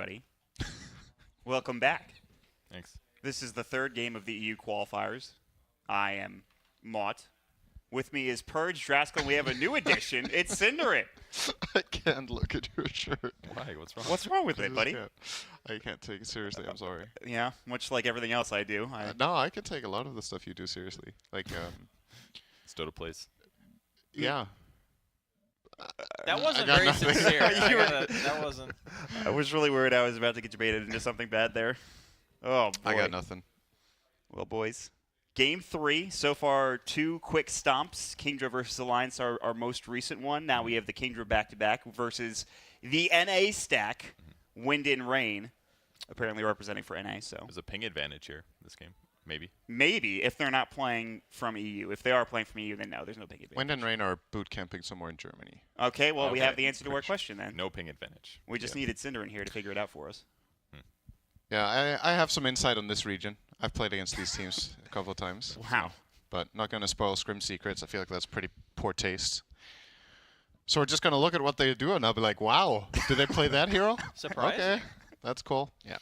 everybody. Welcome back. Thanks. This is the third game of the EU qualifiers. I am Maut. With me is Purge, Draskyl, and we have a new addition. It's Cinderin. I can't look at your shirt. Why? What's wrong? What's wrong with it, buddy? I can't take it seriously. I'm sorry. Yeah, much like everything else I do. No, I can take a lot of the stuff you do seriously. Like, Stoda plays. yeah. That wasn't got very nothing. sincere. That wasn't. I was really worried I was about to get debated into something bad there. Oh, boy. I got nothing. Well, boys. Game 3. So far, 2 quick stomps. Kingdra versus Alliance, our most recent one. Now we have the Kingdra back-to-back versus the NA stack, Wind and Rain, apparently representing for NA. So There's a ping advantage here in this game. Maybe. Maybe, if they're not playing from EU. If they are playing from EU, then no, there's no ping advantage. Wind and Rain are boot camping somewhere in Germany. Okay, well, we Okay. have the answer to our question then. No ping advantage. We just needed Cinder in here to figure it out for us. Yeah, I have some insight on this region. I've played against these teams a couple of times. Wow. But not going to spoil Scrim secrets. I feel like that's pretty poor taste. So we're just going to look at what they do, and I'll be like, wow, did they play that hero? Surprise. Okay, that's cool. Yeah.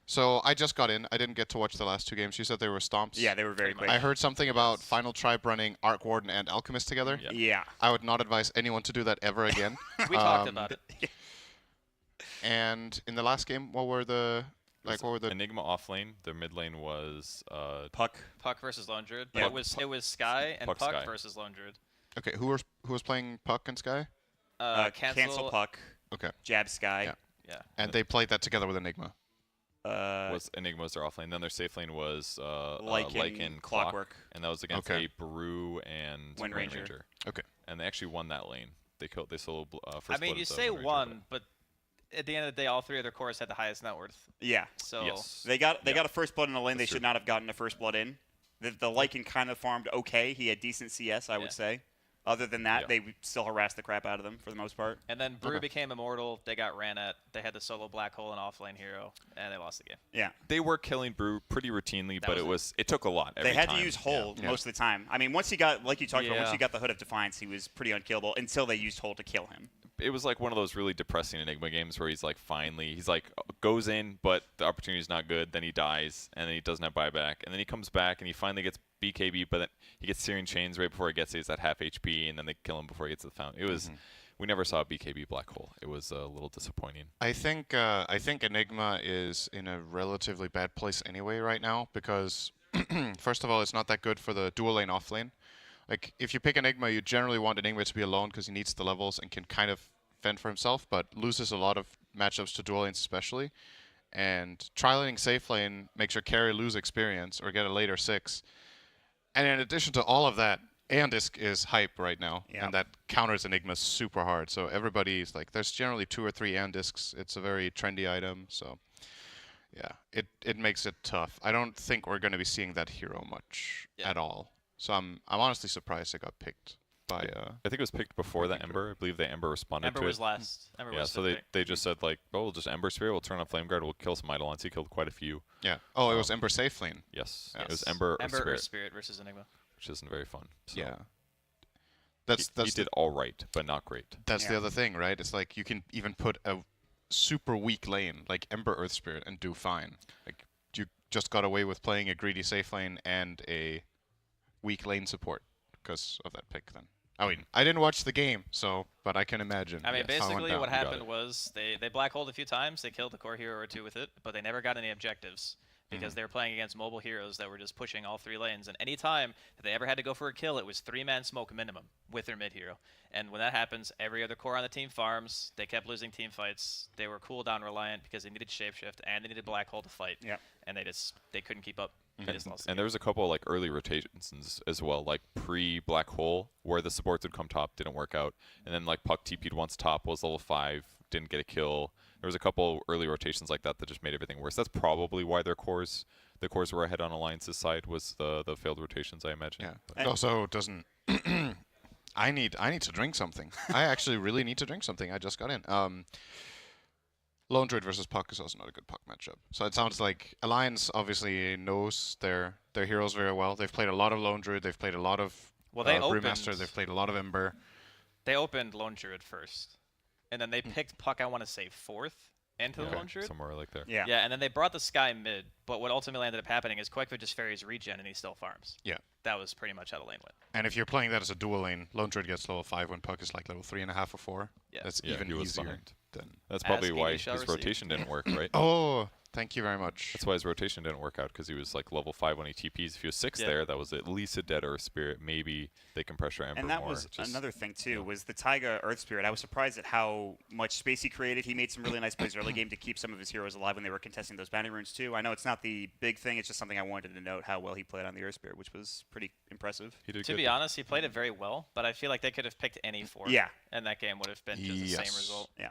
So I just got in. I didn't get to watch the last 2 games. You said they were stomps? Yeah, they were very quick. I heard something about Final Tribe running Arc Warden and Alchemist together. Yeah. Yeah. I would not advise anyone to do that ever again. We talked about it. And in the last game, what were the Enigma off lane. Their mid lane was Puck. Puck versus Lone Druid. Yeah. It was Sky and Puck Puck Sky. versus Lone Druid. Okay, who was playing Puck and Sky? Cancel Puck. Okay. Jab Sky. Yeah. Yeah. And they played that together with Enigma. was Enigma was their off lane. Then their safe lane was Lycan Clockwork. and that was against Okay. a Brew and Wind Ranger. Okay. And they actually won that lane. They solo first. I mean, blooded you the say Wind Ranger, one, but at the end of the day, all 3 of their cores had the highest net worth. Yeah. So Yes. They got a first blood in a lane That's they should true. not have gotten a first blood in. The Lycan kind of farmed okay. He had decent CS, I would say. Other than that, Yeah. they still harassed the crap out of them for the most part. And then Brew Okay. became immortal. They got ran at. They had the solo black hole and off lane hero, and they lost the game. Yeah. They were killing Brew pretty routinely, but was it took a lot. They Every had time. to use Hole Yeah. most of the time. I mean, once he got, like you talked about, once Yeah. he got the Hood of Defiance, he was pretty unkillable until they used Hole to kill him. It was like one of those really depressing Enigma games where he's like goes in, but the opportunity's not good. Then he dies, and then he doesn't have buyback, and then he comes back and he finally gets BKB, but then he gets Searing Chains right before he gets it. He's at half HP, and then they kill him before he gets to the fountain. It was we never saw a BKB black hole. It was a little disappointing. I think Enigma is in a relatively bad place anyway right now because first of all, it's not that good for the dual lane off lane. Like if you pick Enigma, you generally want Enigma to be alone because he needs the levels and can kind of fend for himself, but loses a lot of matchups to dual lanes especially. And tri-laning safe lane makes your carry lose experience or get a later 6. And in addition to all of that, Aeon-Disc is hype right now, Yeah. and that counters Enigma super hard. So everybody's like, there's generally 2 or 3 Aeon-Discs. It's a very trendy item, so yeah, it makes it tough. I don't think we're going to be seeing that hero much at all. So I'm honestly surprised it got picked by. I think it was picked before the Ember. I believe the Ember responded Ember to was it. last. Ember Yeah, was so they just said like, oh, we'll just Ember Spirit, we'll turn on Flame Guard, we'll kill some Eidolons. He killed quite a few. Yeah. Oh, it was Ember safe lane. Yes, Yes. it was Ember or Ember Spirit, or Spirit versus Enigma. which isn't very fun. So Yeah. he did all right, but not great. That's Yeah. the other thing, right? It's like you can even put a super weak lane like Ember Earth Spirit and do fine. Like you just got away with playing a greedy safe lane and a weak lane support because of that pick. Then I mean, I didn't watch the game, but I can imagine. I mean, how it went basically down. what got happened it. was they black holed a few times. They killed a core hero or 2 with it, but they never got any objectives because they were playing against mobile heroes that were just pushing all 3 lanes. And any time that they ever had to go for a kill, it was 3-man smoke minimum with their mid hero. And when that happens, every other core on the team farms. They kept losing team fights. They were cooldown reliant because they needed shapeshift and they needed black hole to fight. Yep. And they couldn't keep up. They just lost the And game. there was a couple like early rotations as well, like pre-Black Hole, where the supports would come top, didn't work out, and then like Puck TP'd once top, was level 5, didn't get a kill. There was a couple early rotations like that that just made everything worse. That's probably why the cores were ahead on Alliance's side, was the failed rotations, I imagine. Yeah. But It also doesn't. I need to drink something. I actually really need to drink something. I just got in. Lone Druid versus Puck is also not a good Puck matchup. So it sounds like Alliance obviously knows their heroes very well. They've played a lot of Lone Druid. They've played a lot of Well, they Brewmaster. opened- They've played a lot of Ember. They opened Lone Druid first. and then they picked Puck, I want to say 4th into the Lone Druid. somewhere like there. Yeah. Yeah, and then they brought the Sky mid, but what ultimately ended up happening is Quakefoot just ferries regen and he still farms. Yeah. That was pretty much how the lane went. And if you're playing that as a dual lane, Lone Druid gets level 5 when Puck is like level 3.5 or 4. Yeah. That's Yeah, even he was easier behind. than. That's probably Ask why English, shall his receive. rotation didn't work, right? Oh, thank you very much. That's why his rotation didn't work out, because he was like level 5 when he TPs. If he was 6 Yeah. there, that was at least a dead Earth Spirit. Maybe they can pressure Ember And that more. was Just- another thing too, was the Taiga Earth Spirit. I was surprised at how much space he created. He made some really nice plays early game to keep some of his heroes alive when they were contesting those bounty runes too. I know it's not the big thing, it's just something I wanted to note how well he played on the Earth Spirit, which was pretty impressive. He did To good be there. honest, he played it very well, but I feel like they could have picked any 4. Yeah. And that game would have been just the same result. Yeah.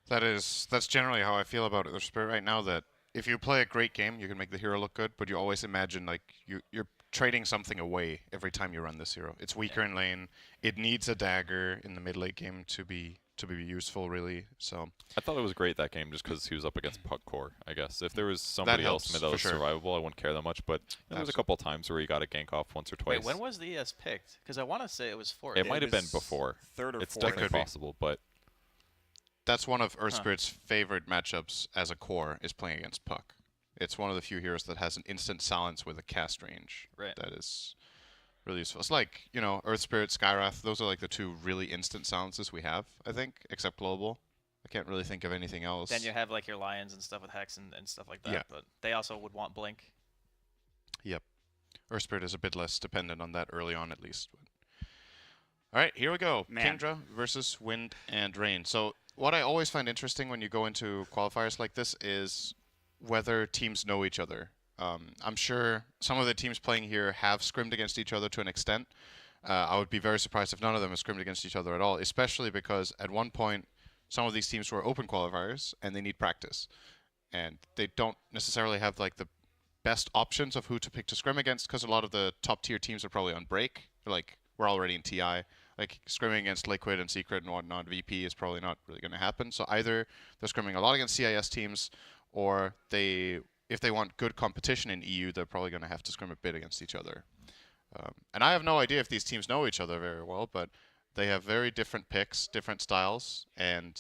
That's generally how I feel about Earth Spirit right now. That if you play a great game, you can make the hero look good, but you always imagine like you're trading something away every time you run this hero. It's weaker in lane. It needs a dagger in the mid late game to be useful, really. So I thought it was great that game just because he was up against Puck Core, I guess. If there was somebody else helps, that for was sure. survivable, I wouldn't care that much. But there was a couple times where he got a gank off once or twice. Wait, when was the ES picked? Because I want to say it was 4th. It might have been was before. third or It's fourth. definitely Could be. possible, but that's one of Earth Spirit's favorite matchups as a core is playing against Puck. It's one of the few heroes that has an instant silence with a cast range. Right. That is really useful. It's like, Earth Spirit, Skywrath, those are like the 2 really instant silences we have, I think, except global. I can't really think of anything else. Then you have like your Lions and stuff with Hex and stuff like that. Yeah. But they also would want Blink. Yep. Earth Spirit is a bit less dependent on that early on, at least. All right, here we go. Man. Kingdra versus Wind and Rain. So what I always find interesting when you go into qualifiers like this is whether teams know each other. I'm sure some of the teams playing here have scrimmed against each other to an extent. I would be very surprised if none of them have scrimmed against each other at all, especially because at one point some of these teams were open qualifiers and they need practice. And they don't necessarily have like the best options of who to pick to scrim against because a lot of the top tier teams are probably on break. Like, we're already in TI. Like, scrimming against Liquid and Secret and whatnot, VP is probably not really going to happen. So either they're scrimming a lot against CIS teams, or if they want good competition in EU, they're probably going to have to scrim a bit against each other. And I have no idea if these teams know each other very well, but they have very different picks, different styles, and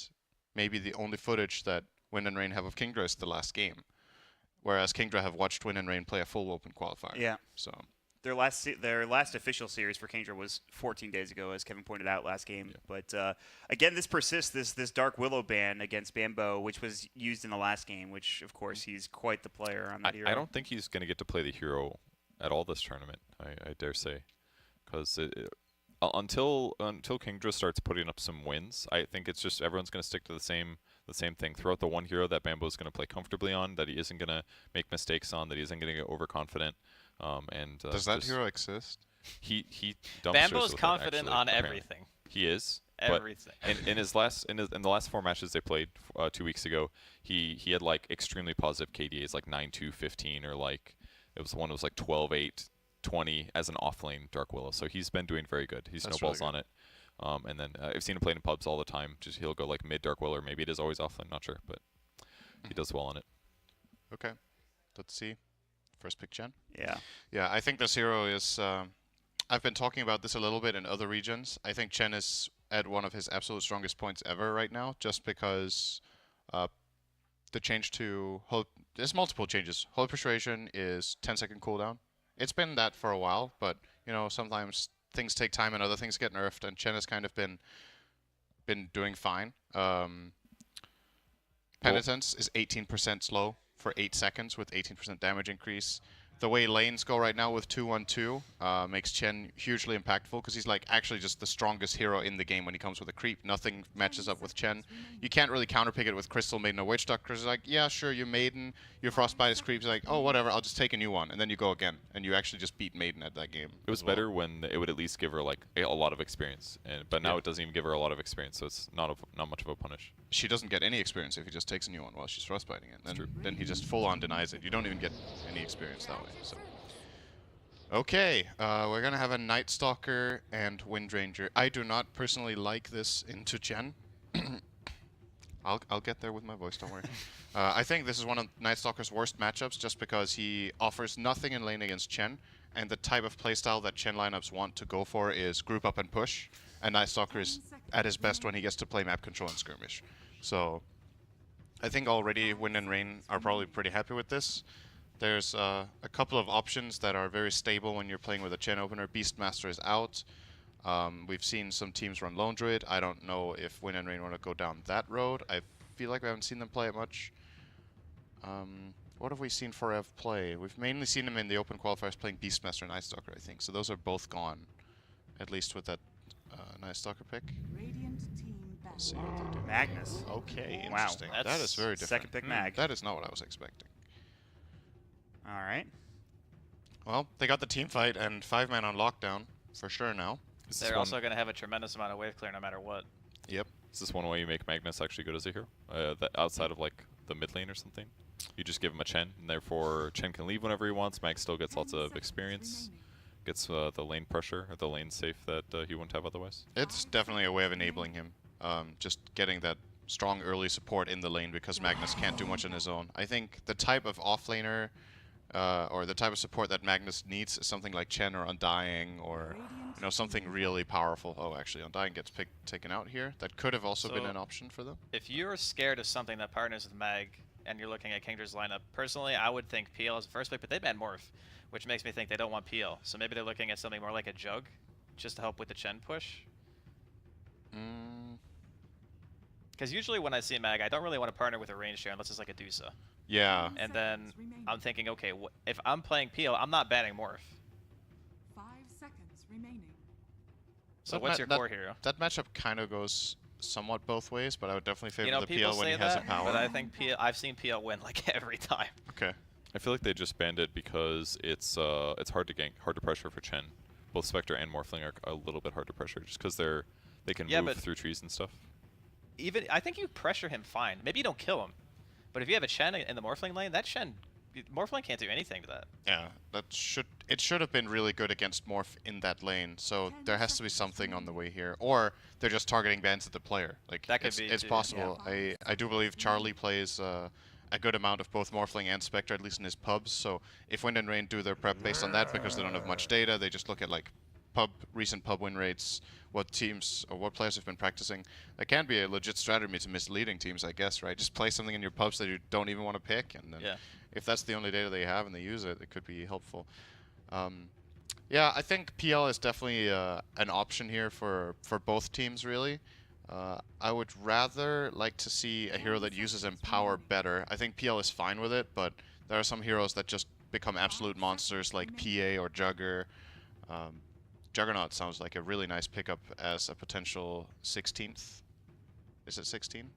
maybe the only footage that Wind and Rain have of Kingdra is the last game, whereas Kingdra have watched Wind and Rain play a full open qualifier. Yeah. So Their last official series for Kingdra was 14 days ago, as Kevin pointed out last game. Yeah. But again, this persists, this Dark Willow ban against Bambo, which was used in the last game, which, of course, he's quite the player on that hero. I don't think he's going to get to play the hero at all this tournament, I dare say. Because until Kingdra starts putting up some wins, I think it's just everyone's going to stick to the same thing. Throw out the one hero that Bambo's going to play comfortably on, that he isn't going to make mistakes on, that he isn't going to get overconfident. Does that hero exist? He dumpsters Bambo's with it, confident actually, on apparently. everything. He is. Everything. But in the last 4 matches they played 2 weeks ago, he had like extremely positive KDAs, like 9-2, 15, or like it was one that was like 12-8, 20 as an offlane Dark Willow. So he's been doing very good. He snowballs really good. on it. And then I've seen him play in pubs all the time. Just he'll go like mid Dark Willow, or maybe it is always offlane, not sure, but he does well on it. Okay, let's see. First pick, Chen. Yeah. Yeah, I think this hero is. I've been talking about this a little bit in other regions. I think Chen is at one of his absolute strongest points ever right now, just because the change to Holy. There's multiple changes. Holy Persuasion is 10-second cooldown. It's been that for a while, but sometimes things take time and other things get nerfed, and Chen has kind of been doing fine. Penitence is 18% slow for 8 seconds with 18% damage increase. The way lanes go right now with 2-1-2 makes Chen hugely impactful because he's like actually just the strongest hero in the game when he comes with a creep. Nothing matches up with Chen. You can't really counterpick it with Crystal, Maiden, or Witch Doctor. It's like, yeah, sure, you Maiden, your Frostbite is creeps. Like, oh, whatever, I'll just take a new one. And then you go again. And you actually just beat Maiden at that game. It was as well. better when it would at least give her like a lot of experience, but now it doesn't even give her a lot of experience, so it's not much of a punish. She doesn't get any experience if he just takes a new one while she's frostbiting it. Then he just full on denies it. You don't even get any experience that way. So. Okay, we're gonna have a Night Stalker and Wind Ranger. I do not personally like this into Chen. I'll get there with my voice, don't worry. I think this is one of Night Stalker's worst matchups just because he offers nothing in lane against Chen, and the type of playstyle that Chen lineups want to go for is group up and push. and Night Stalker is at his best when he gets to play map control and skirmish. So I think already Wind and Rain are probably pretty happy with this. There's a couple of options that are very stable when you're playing with a Chen opener. Beastmaster is out. We've seen some teams run Lone Druid. I don't know if Wind and Rain want to go down that road. I feel like we haven't seen them play it much. What have we seen Forev play? We've mainly seen him in the open qualifiers playing Beastmaster and Night Stalker, I think. So those are both gone, at least with that Night Stalker pick. Let's see what they do. Magnus. Okay, Wow. interesting. That is very different. Second pick Mag. That is not what I was expecting. All right. Well, they got the team fight and 5-man on lockdown for sure now. They're also going to have a tremendous amount of wave clear no matter what. Yep. Is this one way you make Magnus actually good as a hero? That outside of like the mid lane or something? You just give him a Chen, and therefore Chen can leave whenever he wants. Mag still gets lots of experience, gets the lane pressure, or the lane safe that he wouldn't have otherwise. It's definitely a way of enabling him. Just getting that strong early support in the lane because Magnus can't do much on his own. I think the type of offlaner or the type of support that Magnus needs is something like Chen or Undying or something really powerful. Oh, actually, Undying gets taken out here. That could have also been an option for them. If you're scared of something that partners with Mag and you're looking at Kingdra's lineup, personally, I would think PL is the first pick, but they banned Morph, which makes me think they don't want PL. So maybe they're looking at something more like a Jug, just to help with the Chen push. Because usually when I see Mag, I don't really want to partner with a range share unless it's like a Dusa. Yeah. And then I'm thinking, okay, if I'm playing PL, I'm not banning Morph. 5 seconds remaining. So what's your core hero? That matchup kind of goes somewhat both ways, but I would definitely favor the people PL when say he has a that, power. but I think I've seen PL win like every time. Okay. I feel like they just banned it because it's hard to gank, hard to pressure for Chen. Both Spectre and Morphling are a little bit hard to pressure just because they can move through trees and stuff. Even I think you pressure him fine. Maybe you don't kill him, but if you have a Chen in the Morphling lane, that Chen, Morphling can't do anything to that. Yeah, it should have been really good against Morph in that lane. So there has to be something on the way here, or they're just targeting bans at the player. Like that could be. It's possible. Yeah. I do believe Charlie plays a good amount of both Morphling and Spectre, at least in his pubs. So if Wind and Rain do their prep based on that, because they don't have much data, they just look at like recent pub win rates, what teams or what players have been practicing. That can be a legit strategy to misleading teams, I guess, right? Just play something in your pubs that you don't even want to pick, and then if that's the only data they have and they use it, it could be helpful. Yeah, I think PL is definitely an option here for both teams, really. I would rather like to see a hero that uses Empower better. I think PL is fine with it, but there are some heroes that just become absolute monsters like PA or Jugger. Juggernaut sounds like a really nice pickup as a potential 16th. Is it 16?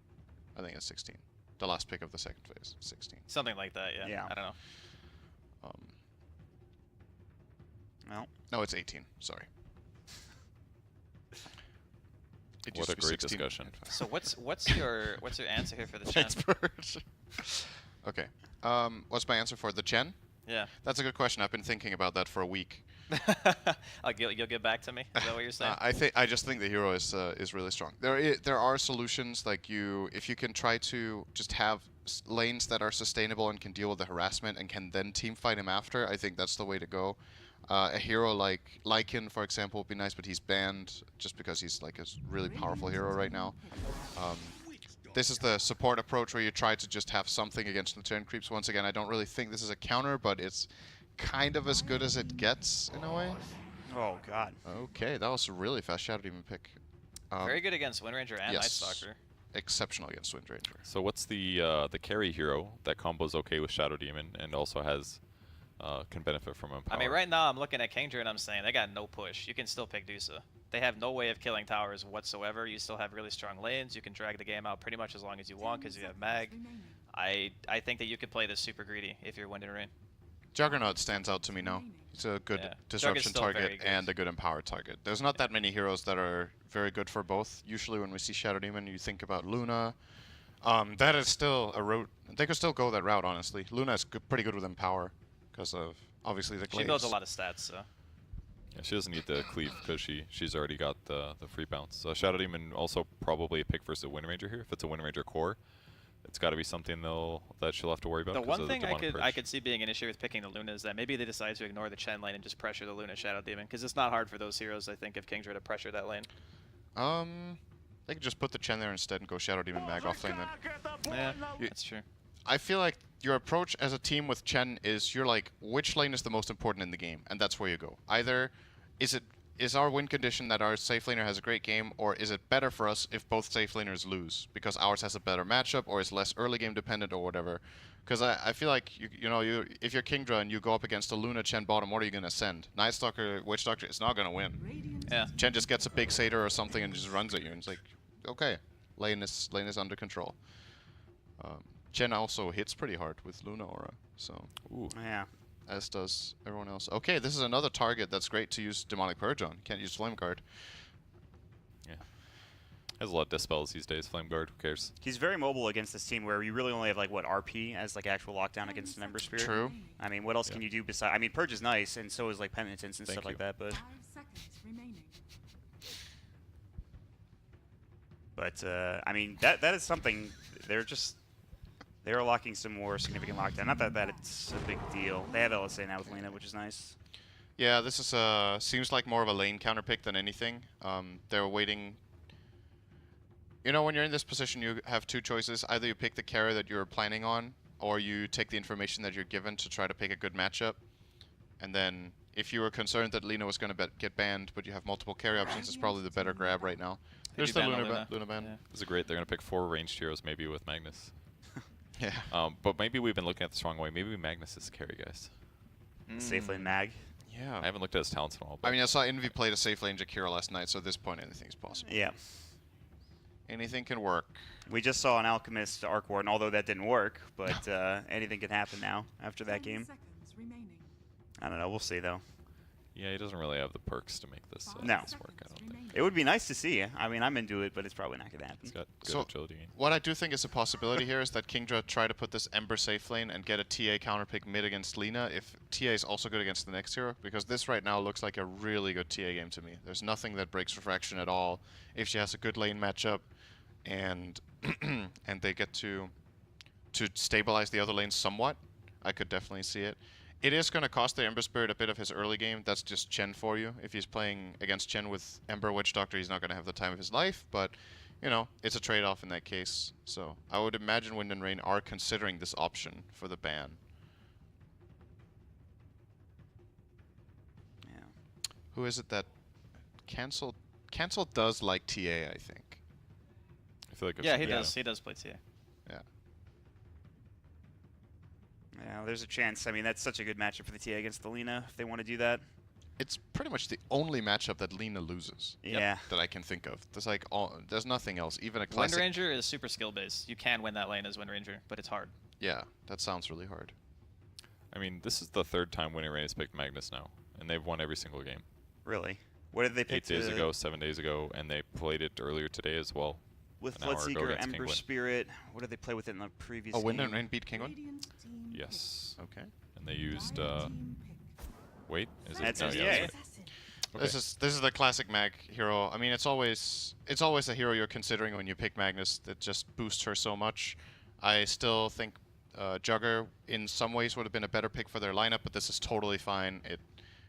I think it's 16. The last pick of the second phase, 16. Something like that, yeah. I don't know. No, it's 18. Sorry. What a great discussion. So what's your answer here for the Chen? Okay. What's my answer for the Chen? Yeah. That's a good question. I've been thinking about that for a week. You'll get back to me. Is that what you're saying? I just think the hero is really strong. There are solutions like if you can try to just have lanes that are sustainable and can deal with the harassment and can then team fight him after. I think that's the way to go. A hero like Lycan, for example, would be nice, but he's banned just because he's like a really powerful hero right now. This is the support approach where you try to just have something against the turn creeps. Once again, I don't really think this is a counter, but it's kind of as good as it gets in a way. Oh, God. Okay, that was a really fast Shadow Demon pick. Very good against Windranger and yes. Night Stalker. Exceptional against Windranger. So what's the carry hero that combos okay with Shadow Demon and also has can benefit from Empower? I mean, right now I'm looking at Kingdra and I'm saying they got no push. You can still pick Dusa. They have no way of killing towers whatsoever. You still have really strong lanes. You can drag the game out pretty much as long as you want because you have Mag. I think that you could play this super greedy if you're Wind and Rain. Juggernaut stands out to me now. He's a good disruption target and a good empower target. There's not that many heroes that are very good for both. Usually when we see Shadow Demon, you think about Luna. That is still a route. They could still go that route, honestly. Luna is pretty good with empower because of, obviously, the glaives. She builds a lot of stats, so. Yeah, she doesn't need the cleave because she's already got the free bounce. Shadow Demon also probably a pick versus a Wind Ranger here. If it's a Wind Ranger core, it's got to be something that she'll have to worry about. The one thing I could see being an issue with picking the Luna is that maybe they decide to ignore the Chen lane and just pressure the Luna Shadow Demon, because it's not hard for those heroes, I think, of Kingdra to pressure that lane. They could just put the Chen there instead and go Shadow Demon Mag off lane then. Yeah, You- that's true. I feel like your approach as a team with Chen is you're like, which lane is the most important in the game, and that's where you go. Either is our win condition that our safe laner has a great game, or is it better for us if both safe laners lose because ours has a better matchup or is less early game dependent or whatever. Because I feel like if you're Kingdra and you go up against a Luna Chen bottom, what are you gonna send? Night Stalker, Witch Doctor is not gonna win. Radiant Yeah. Chen just gets a big satyr or something and just runs at you, and it's like, okay, lane is under control. Chen also hits pretty hard with Luna Aura, so Ooh. Yeah. as does everyone else. Okay, this is another target that's great to use Demonic Purge on. Can't use Flame Guard. Yeah. Has a lot of dispels these days. Flame Guard. Who cares? He's very mobile against this team where you really only have like what RP as like actual lockdown against an Ember Spirit. True. I mean, what else can Yeah. you do besides? I mean, Purge is nice, and so is like Penitence and Thank stuff like you. that. But 5 seconds remaining. I mean, that is something. They're locking some more significant lockdown. Not that it's a big deal. They have LSA now with Lena, which is nice. Yeah, this is seems like more of a lane counter pick than anything. They're waiting. You know, when you're in this position, you have two choices. Either you pick the carry that you're planning on, or you take the information that you're given to try to pick a good matchup. And then, if you were concerned that Lena was going to get banned, but you have multiple carry options, it's probably the better grab right now. They There's do the ban Luna ban. Yeah. This is great. They're gonna pick 4 ranged heroes, maybe with Magnus. Yeah. But maybe we've been looking at this the wrong way. Maybe Magnus is the carry, guys. Safe lane mag. Yeah. I haven't looked at his talents in a while. I mean, I saw Envy played a safe lane Jakira last night, so at this point, anything's possible. Yeah. Anything can work. We just saw an Alchemist Arc Warden, although that didn't work. But anything can happen now after that 10 game. seconds remaining. I don't know. We'll see though. yeah, he doesn't really have the perks to make this, No. this work. I don't think. It would be nice to see. I mean, I'm into it, but it's probably not gonna happen. He's got good So- agility. What I do think is a possibility here is that Kingdra try to put this Ember safe lane and get a TA counter pick mid against Lina if TA is also good against the next hero, because this right now looks like a really good TA game to me. There's nothing that breaks Refraction at all. If she has a good lane matchup and and they get to stabilize the other lane somewhat, I could definitely see it. It is going to cost the Ember Spirit a bit of his early game. That's just Chen for you. If he's playing against Chen with Ember Witch Doctor, he's not going to have the time of his life, but you know, it's a trade-off in that case. So I would imagine Wind and Rain are considering this option for the ban. Yeah. Who is it that Cancel does like TA, I think. I feel like I've Yeah, seen he that. does. He does play TA. Yeah. Yeah. There's a chance. I mean, that's such a good matchup for the TA against the Lina if they want to do that. It's pretty much the only matchup that Lina loses Yeah. that I can think of. There's like there's nothing else. Even a Wind classic. Ranger is super skill based. You can win that lane as Wind Ranger, but it's hard. Yeah, that sounds really hard. I mean, this is the 3rd time Winning Rain has picked Magnus now, and they've won every single game. Really. What did they pick? 8 days ago, 7 days ago, and they played it earlier today as well. With an hour ago Bloodseeker, against Ember Kingwin. Spirit. What did they play with it in the previous Oh, game? Wind and Rain beat Kingwin? Radiant team Yes. Okay. And they used, team pick. wait, is it? That's No, it, yeah, yeah. that's right. Okay. This is the classic mag hero. I mean, it's always a hero you're considering when you pick Magnus that just boosts her so much. I still think Jugger in some ways would have been a better pick for their lineup, but this is totally fine. It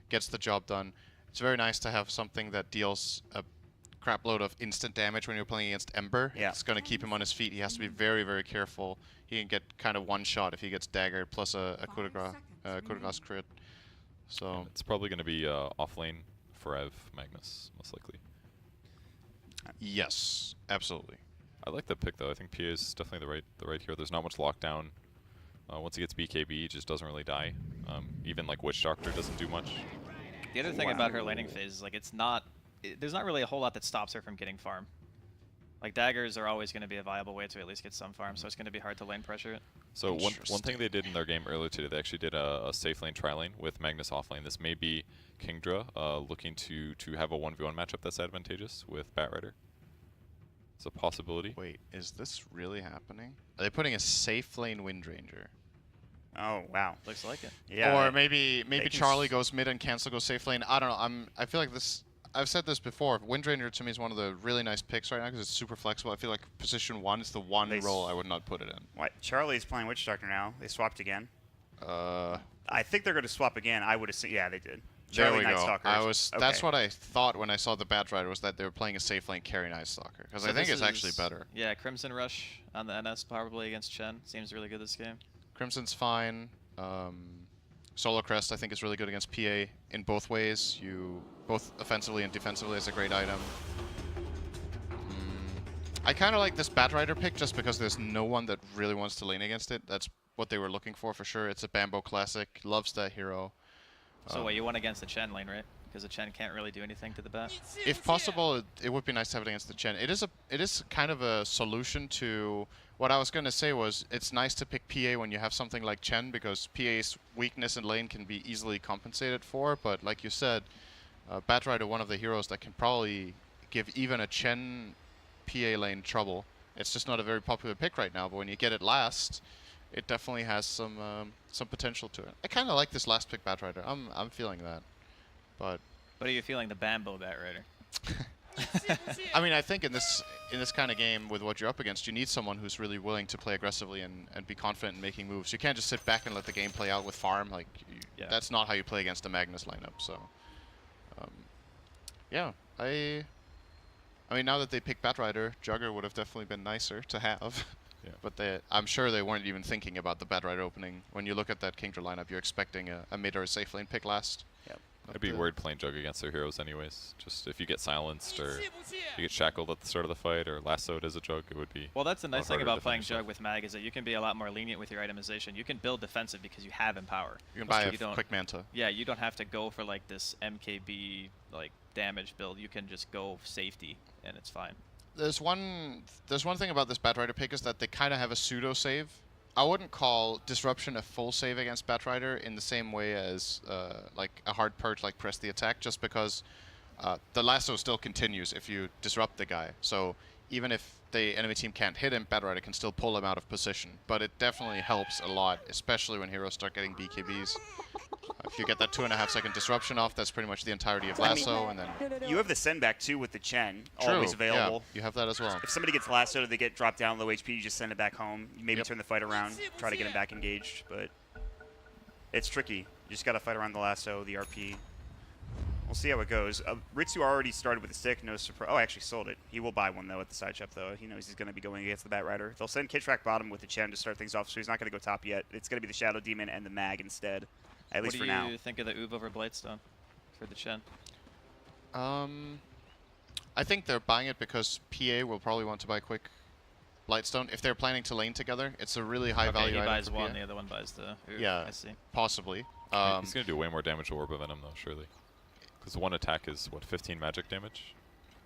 gets the job done. It's very nice to have something that deals a crap load of instant damage when you're playing against Ember. Yeah. It's going to keep him on his feet. He has to be very, very careful. He can get kind of one shot if he gets daggered, plus a coup de grace crit. So And it's probably going to be off lane for Ev Magnus, most likely. yes, absolutely. I like the pick though. I think PA is definitely the right hero. There's not much lockdown. Once he gets BKB, he just doesn't really die. Even like Witch Doctor doesn't do much. The other thing about her laning phase is like there's not really a whole lot that stops her from getting farm. Like daggers are always going to be a viable way to at least get some farm, so it's going to be hard to lane pressure it. So one thing they did in their game earlier today, they actually did a safe lane tri lane with Magnus off lane. This may be Kingdra looking to have a 1v1 matchup that's advantageous with Batrider. It's a possibility. Wait, is this really happening? Are they putting a safe lane Wind Ranger? Oh wow. Looks like it. Yeah. Or that- maybe can Charlie s- goes mid and Cancel goes safe lane. I don't know. I feel like this. I've said this before. Wind Ranger to me is one of the really nice picks right now because it's super flexible. I feel like position 1 is the one They s- role I would not put it in. What? Charlie's playing Witch Doctor now. They swapped again. Uh, I think they're going to swap again. I would assume. Yeah, they did. There Charlie we Night go. Stalkers. That's Okay. what I thought when I saw the Batrider, was that they were playing a safe lane carry Night Stalker, because So I think this it's actually is- better. Yeah, Crimson Rush on the NS probably against Chen. Seems really good this game. Crimson's fine. Solar Crest I think is really good against PA in both ways. Both offensively and defensively is a great item. I kind of like this Batrider pick just because there's no one that really wants to lane against it. That's what they were looking for sure. It's a Bambo classic. Loves that hero. So what you won against the Chen lane, right? Because the Chen can't really do anything to the bat. If possible, it would be nice to have it against the Chen. It is kind of a solution to what I was going to say. Was it's nice to pick PA when you have something like Chen, because PA's weakness in lane can be easily compensated for. But like you said, Batrider, one of the heroes that can probably give even a Chen PA lane trouble. It's just not a very popular pick right now, but when you get it last, it definitely has some potential to it. I kind of like this last pick Batrider. I'm feeling that. But What are you feeling the Bambo Bat Rider? I mean, I think in this kind of game, with what you're up against, you need someone who's really willing to play aggressively and be confident in making moves. You can't just sit back and let the game play out with farm. Like, Yeah. that's not how you play against a Magnus lineup. So, yeah, I mean, now that they picked Batrider, Jugger would have definitely been nicer to have. Yeah. But I'm sure they weren't even thinking about the Batrider opening. When you look at that Kingdra lineup, you're expecting a mid or a safe lane pick last. Yep. I'd be worried playing Jug against their heroes anyways. Just if you get silenced or you get shackled at the start of the fight or lassoed as a Jug, it would be. Well, that's the nice thing harder to about playing defend yourself. Jug with Mag is that you can be a lot more lenient with your itemization. You can build defensive because you have Empower. You can buy You a don't- quick Manta. Yeah, you don't have to go for like this MKB like damage build. You can just go safety and it's fine. There's one thing about this Batrider pick is that they kind of have a pseudo save. I wouldn't call Disruption a full save against Batrider in the same way as like a hard perch like Press the Attack, just because the lasso still continues if you disrupt the guy. So even if the enemy team can't hit him, Batrider can still pull him out of position. But it definitely helps a lot, especially when heroes start getting BKBs. If you get that 2.5 second disruption off, that's pretty much the entirety of lasso, and then You have the send back too with the Chen, True, always available. Yeah, you have that as well. If somebody gets lassoed, they get dropped down low HP, you just send it back home. You maybe Yep. turn the fight around, try to get him back engaged, but it's tricky. You just got to fight around the lasso, the RP. We'll see how it goes. Ritsu already started with a stick, no surprise. Oh, I actually sold it. He will buy one, though, at the side shop, though. He knows he's going to be going against the Batrider. They'll send Kidtrack bottom with the Chen to start things off, so he's not going to go top yet. It's going to be the Shadow Demon and the Mag instead, at least for now. What do you think of the Uv over Blightstone for the Chen? I think they're buying it because PA will probably want to buy quick Blightstone. If they're planning to lane together, it's a really high Okay, value he item buys for one, PA. the other one buys the Uv. Yeah. I see. Possibly. He's going to do way more damage to Orb of Venom, though, surely. Because one attack is, what, 15 magic damage?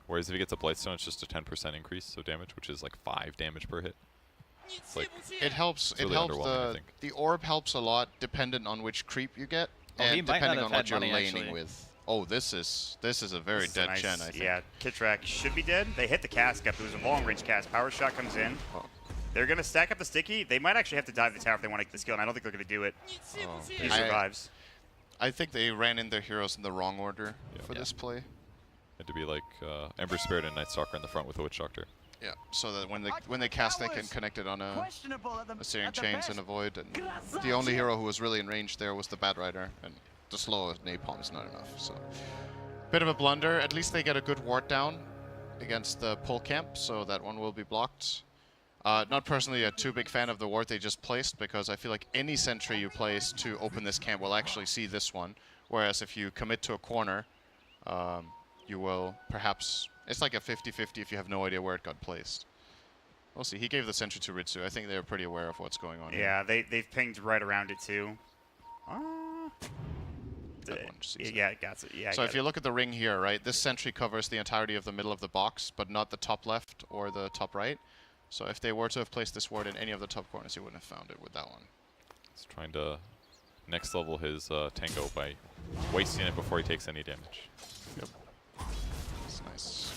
Whereas if he gets a Blightstone, it's just a 10% increase, so damage, which is like 5 damage per hit. It's like, It helps. It's It really helps. underwhelming, I think. The orb helps a lot, dependent on which creep you get, Oh, he and might not depending have on had what you're money, laning actually. with. Oh, this is a very This is a dead nice- Chen, I think. Yeah, Kidtrack should be dead. They hit the cast up. It was a long range cast. Power shot comes in. Oh. They're going to stack up the sticky. They might actually have to dive the tower if they want to get the skill, and I don't think they're going to do it. Oh. He survives. I think they ran in their heroes in the wrong order Yeah. for Yeah. this play. had to be like Ember Spirit and Night Stalker in the front with a Witch Doctor. Yeah, so that when they cast, they can connect it on a Searing Chains and avoid. And the only hero who was really in range there was the Batrider, and the slow Napalm is not enough. So, bit of a blunder. At least they get a good ward down against the pull camp, so that one will be blocked. Not personally a too big fan of the ward they just placed, because I feel like any sentry you place to open this camp will actually see this one. Whereas if you commit to a corner, you will perhaps... It's like a 50-50 if you have no idea where it got placed. We'll see. He gave the sentry to Ritsu. I think they're pretty aware of what's going on. Yeah, they've pinged right around it too. That one sees it. Yeah, it got it. Yeah. So if you look at the ring here, right, this sentry covers the entirety of the middle of the box, but not the top left or the top right. So if they were to have placed this ward in any of the top corners, you wouldn't have found it with that one. He's trying to next level his tango by wasting it before he takes any damage. Yep. That's nice.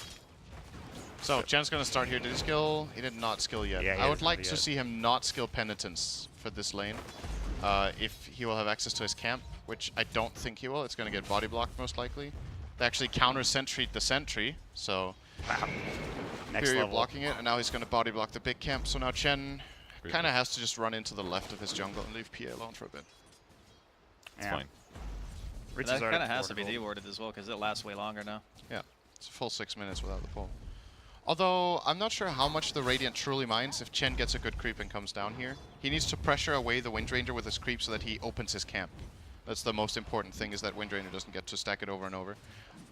So Jen's going to start here. Did he skill? He did not skill yet. Yeah, he I would hasn't like really to yet. see him not skill Penitence for this lane. If he will have access to his camp, which I don't think he will. It's going to get body blocked most likely. They actually counter sentry the sentry, so wow. Next here you're level. blocking it, and now he's going to body block the big camp. So now Chen Great kind of move. has to just run into the left of his jungle and leave PA alone for a bit. It's Yeah. fine. Rich That is already kind of at has to be 4 gold. dewarded as well because it lasts way longer now. Yeah, it's a full 6 minutes without the pull. Although, I'm not sure how much the Radiant truly minds if Chen gets a good creep and comes down here. He needs to pressure away the Windranger with his creep so that he opens his camp. That's the most important thing, is that Windranger doesn't get to stack it over and over.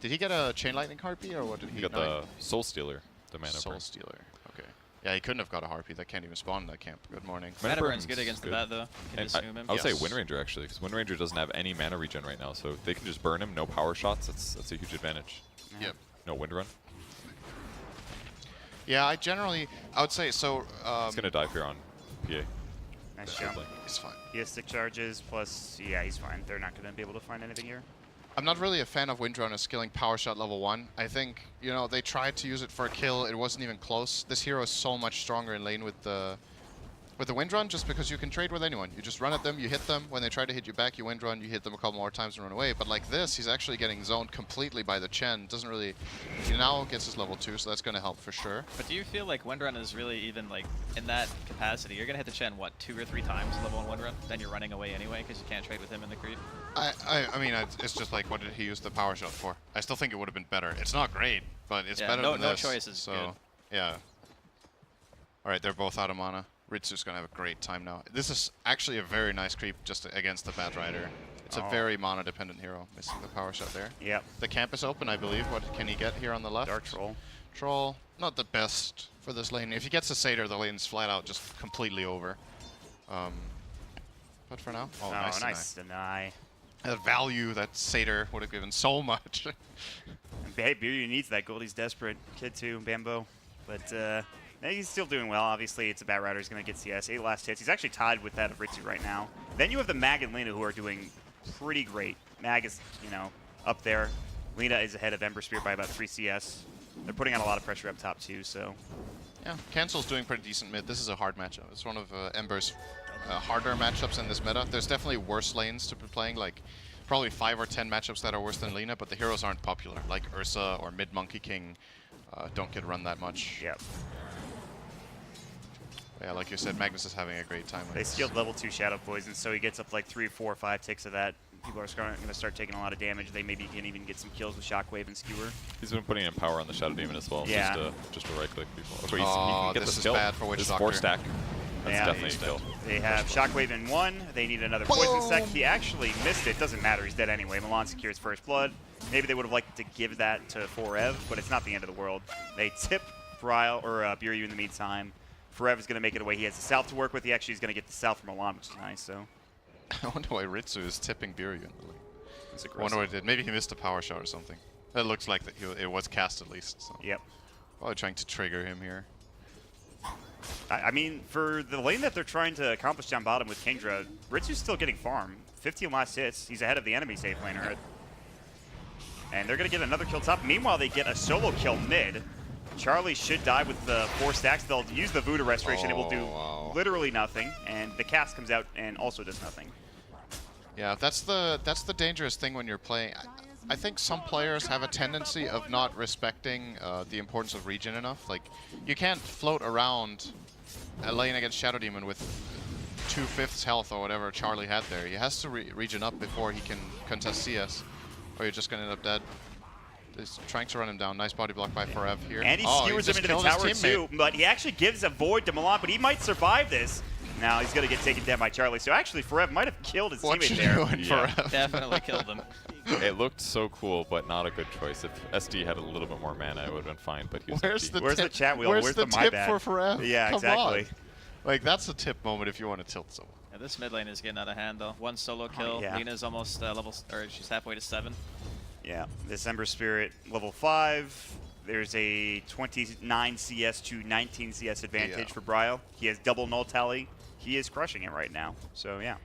Did he get a Chain Lightning Harpy, or what did he He got the Soul Stealer, the mana Soul burn. Stealer. Okay. Yeah, he couldn't have got a Harpy. That can't even spawn in that camp. Good morning. Mana Burn's burn's good against the bat though. Can And just zoom him. I would say Yes. Wind Ranger actually, because Wind Ranger doesn't have any mana regen right now, so if they can just burn him, no power shots. That's a huge advantage. Yep. No wind run. Yeah, I would say so. He's gonna dive here on PA. Nice jump. Definitely. He's fine. He has 6 charges, plus, yeah, he's fine. They're not going to be able to find anything here. I'm not really a fan of Windrunner skilling Power Shot level 1. I think, you know, they tried to use it for a kill. It wasn't even close. This hero is so much stronger in lane with the Windrun, just because you can trade with anyone. You just run at them, you hit them. When they try to hit you back, you Windrun, you hit them a couple more times and run away. But like this, he's actually getting zoned completely by the Chen. Doesn't really... He now gets his level 2, so that's going to help for sure. But do you feel like Windrun is really even like in that capacity? You're gonna hit the Chen what 2 or 3 times in level 1 Windrun, then you're running away anyway because you can't trade with him in the creep. I mean, it's just like, what did he use the Power Shot for? I still think it would have been better. It's not great, but it's Yeah, better no- than no this. choice is so, good. yeah. Alright, they're both out of mana. Ritsu's gonna have a great time now. This is actually a very nice creep just against the Bat Rider. It's a very mana-dependent hero. Missing the Power Shot there. Yep. The camp is open, I believe. What can he get here on the left? Dark Troll. Troll, not the best for this lane. If he gets a Satyr, the lane's flat out just completely over. But for now, Oh, nice deny. The value that Satyr would have given so much. Hey, Beauty needs that gold. He's desperate. Kid too, Bambo. But he's still doing well. Obviously, it's a Bat Rider. He's going to get CS. 8 last hits. He's actually tied with that of Ritsu right now. Then you have the Mag and Lena, who are doing pretty great. Mag is, you know, up there. Lena is ahead of Ember Spirit by about 3 CS. They're putting on a lot of pressure up top too, so... Yeah, Cancel's doing pretty decent mid. This is a hard matchup. It's one of Ember's harder matchups in this meta. There's definitely worse lanes to be playing, like probably 5 or 10 matchups that are worse than Lena, but the heroes aren't popular. Like Ursa or mid Monkey King don't get run that much. Yep. Yeah, like you said, Magnus is having a great time with They this. skilled level 2 Shadow Poison, so he gets up like 3, 4, 5 ticks of that. People are going to start taking a lot of damage. They maybe can even get some kills with Shockwave and Skewer. He's been putting in power on the Shadow Demon as well. Yeah. Just to right click people. Oh, Oh, he can get this the is kill. bad for Witch This Doctor. 4-stack. That's Yeah, definitely a he's kill. They have Shockwave in 1. They need another Poison Sec. He actually missed it. Doesn't matter. He's dead anyway. Milan secures first blood. Maybe they would have liked to give that to 4ev, but it's not the end of the world. They tip Bryle or Buryu in the meantime. 4ev is going to make it away. He has the south to work with. He actually is going to get the south from Milan, which is nice. So I wonder why Ritsu is tipping Buryu in the lane. it's I aggressive. wonder what he did. Maybe he missed a power shot or something. It looks like that it was cast at least. So. Yep. Probably trying to trigger him here. I mean, for the lane that they're trying to accomplish down bottom with Kingdra, Ritsu's still getting farm. 15 last hits. He's ahead of the enemy safe laner. And they're going to get another kill top. Meanwhile, they get a solo kill mid. Charlie should die with the 4 stacks. They'll use the Voodoo Restoration. It will do literally nothing. And the cast comes out and also does nothing. Yeah, that's the dangerous thing when you're playing. I think some players have a tendency of not respecting the importance of regen enough. Like, you can't float around a lane against Shadow Demon with 2/5 health or whatever Charlie had there. He has to regen up before he can contest CS, or you're just gonna end up dead. He's trying to run him down. Nice body block by 4ev here. And he skewers him just into the killed his tower teammate. too. But he actually gives a void to Milan, but he might survive this. Now he's going to get taken down by Charlie. So actually, 4ev might have killed his What teammate you there. doing, Yeah. 4ev? Definitely killed them. It looked so cool, but not a good choice. If SD had a little bit more mana, it would have been fine, but he was Where's empty. the Where's the tip? chat wheel? Where's Where's the the my tip bad? for 4ev? Yeah, Come exactly. on. Like, that's a tip moment if you want to tilt someone. Yeah, this mid lane is getting out of hand though. 1 solo kill. yeah. Lena's almost she's halfway to 7. Yeah, this Ember Spirit level 5. There's a 29 CS to 19 CS advantage for Bryle. He has double null tally. He is crushing it right now. So yeah.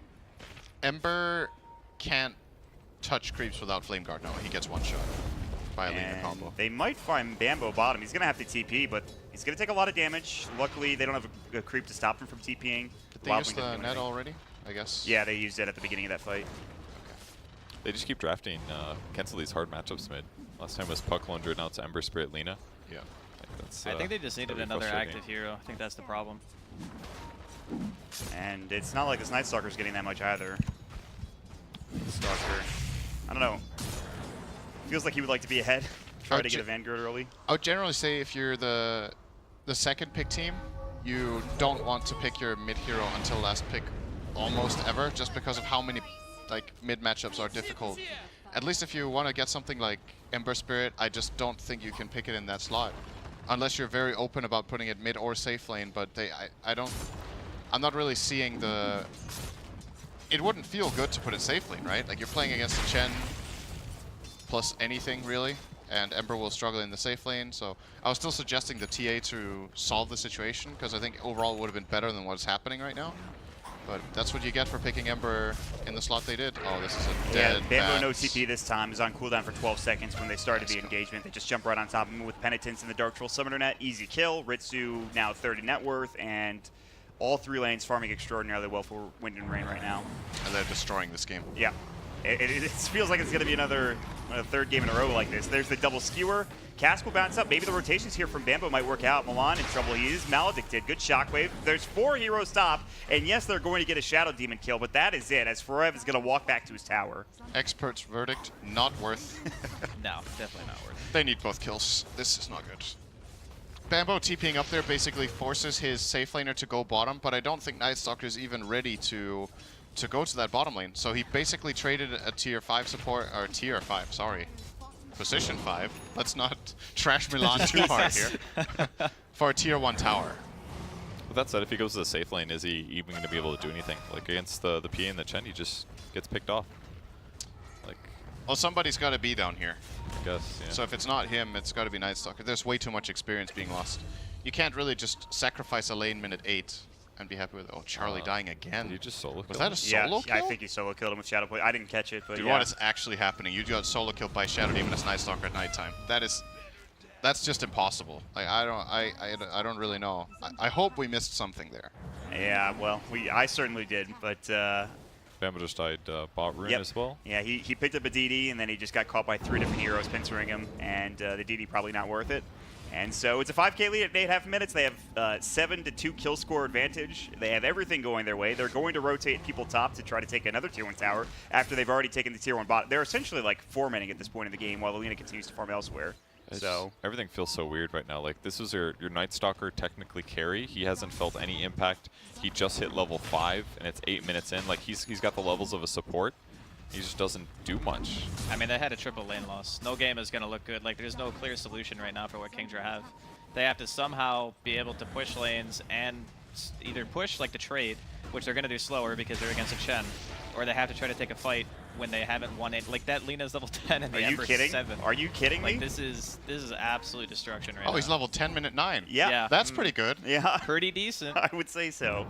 Ember can't touch creeps without Flame Guard now. He gets one shot by a Lena And combo. they might find Bambo bottom. He's going to have to TP, but he's going to take a lot of damage. Luckily, they don't have a creep to stop him from TPing. Did they Wildwing use doesn't the do net anything. already? I guess. Yeah, they used it at the beginning of that fight. They just keep drafting, cancel these hard matchups mid. Last time was Puck Lundra, now it's Ember Spirit Lena. Yeah. That's, I think they just needed really another frustrating. active hero. I think that's the problem. And it's not like this Night Stalker's getting that much either. Stalker. I don't know. Feels like he would like to be ahead. Try to get a Vanguard early. I would generally say if you're the second pick team, you don't want to pick your mid hero until last pick almost ever, just because of how many like mid matchups are difficult. At least if you want to get something like Ember Spirit, I just don't think you can pick it in that slot. Unless you're very open about putting it mid or safe lane, but I'm not really seeing the... It wouldn't feel good to put it safe lane, right? Like you're playing against a Chen plus anything really, and Ember will struggle in the safe lane, so I was still suggesting the TA to solve the situation, because I think overall it would have been better than what's happening right now. But that's what you get for picking Ember in the slot they did. Oh, this is a dead Bambo no bat. TP this time, is on cooldown for 12 seconds when they started the engagement. They just jump right on top of him with Penitence and the Dark Troll Summoner Net. Easy kill. Ritsu now 30 net worth, and all 3 lanes farming extraordinarily well for Wind and Rain right now. And they're destroying this game. Yeah. It feels like it's going to be another third game in a row like this. There's the double skewer. Cask will bounce up. Maybe the rotations here from Bambo might work out. Milan in trouble. He is maledicted. Good shockwave. There's 4 heroes top. And yes, they're going to get a Shadow Demon kill, but that is it, as Forev is going to walk back to his tower. Expert's verdict, not worth. No, definitely not worth it. They need both kills. This is not good. Bambo TPing up there basically forces his safe laner to go bottom, but I don't think Night Stalker is even ready to go to that bottom lane. So he basically traded a tier 5 support, or tier 5, sorry. Position 5. Let's not trash Milan too hard here. For a tier 1 tower. With that said, if he goes to the safe lane, is he even going to be able to do anything? Like against the PA and the Chen, he just gets picked off. Like, Well, somebody's got to be down here. I guess, yeah. So if it's not him, it's got to be Night Stalker. There's way too much experience being lost. You can't really just sacrifice a lane minute 8 and be happy with it. Oh, Charlie dying again. Did you just solo kill Was that a him? solo kill? I think he solo killed him with Shadow Play. I didn't catch it, but Dude, yeah. what is actually happening? You got solo killed by Shadow Demon as Night Stalker at nighttime. That's just impossible. Like I don't really know. I hope we missed something there. Yeah, well, I certainly did, but Bambo just died bot rune Yep. as well. yeah, he picked up a DD, and then he just got caught by 3 different heroes pincering him, and the DD probably not worth it. And so it's a 5K lead at 8.5 minutes. They have 7 to 2 kill score advantage. They have everything going their way. They're going to rotate people top to try to take another tier 1 tower after they've already taken the tier 1 bot. They're essentially like 4-manning at this point in the game while Alina continues to farm elsewhere. So everything feels so weird right now. Like this was your Night Stalker technically carry. He hasn't felt any impact. He just hit level 5 and it's 8 minutes in. Like he's got the levels of a support. He just doesn't do much. I mean, they had a triple lane loss. No game is going to look good. Like, there's no clear solution right now for what Kingdra have. They have to somehow be able to push lanes and either push, like, the trade, which they're going to do slower because they're against a Chen, or they have to try to take a fight when they haven't won it. Like, that Lina's level 10 and the are you Ember's kidding? 7. Are you kidding me? Like, this is absolute destruction right now. Oh, he's level 10 minute 9. Yeah. Yeah. That's pretty good. Yeah. Pretty decent. I would say so.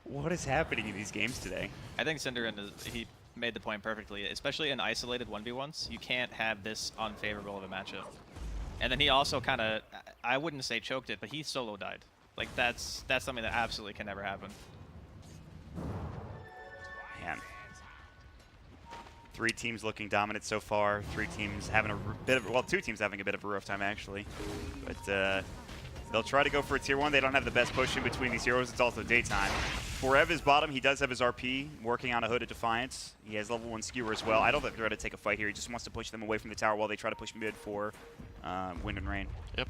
What is happening in these games today? I think Cinderin, he made the point perfectly, especially in isolated 1v1s. You can't have this unfavorable of a matchup. And then he also kind of, I wouldn't say choked it, but he solo died. Like, that's something that absolutely can never happen. Man. 3 teams looking dominant so far. 3 teams having a bit of, well, 2 teams having a bit of a rough time actually. But they'll try to go for a tier 1. They don't have the best push in between these heroes. It's also daytime. Forev is bottom. He does have his RP working on a Hood of Defiance. He has level 1 skewer as well. I don't think they're going to take a fight here. He just wants to push them away from the tower while they try to push mid for Wind and Rain. Yep.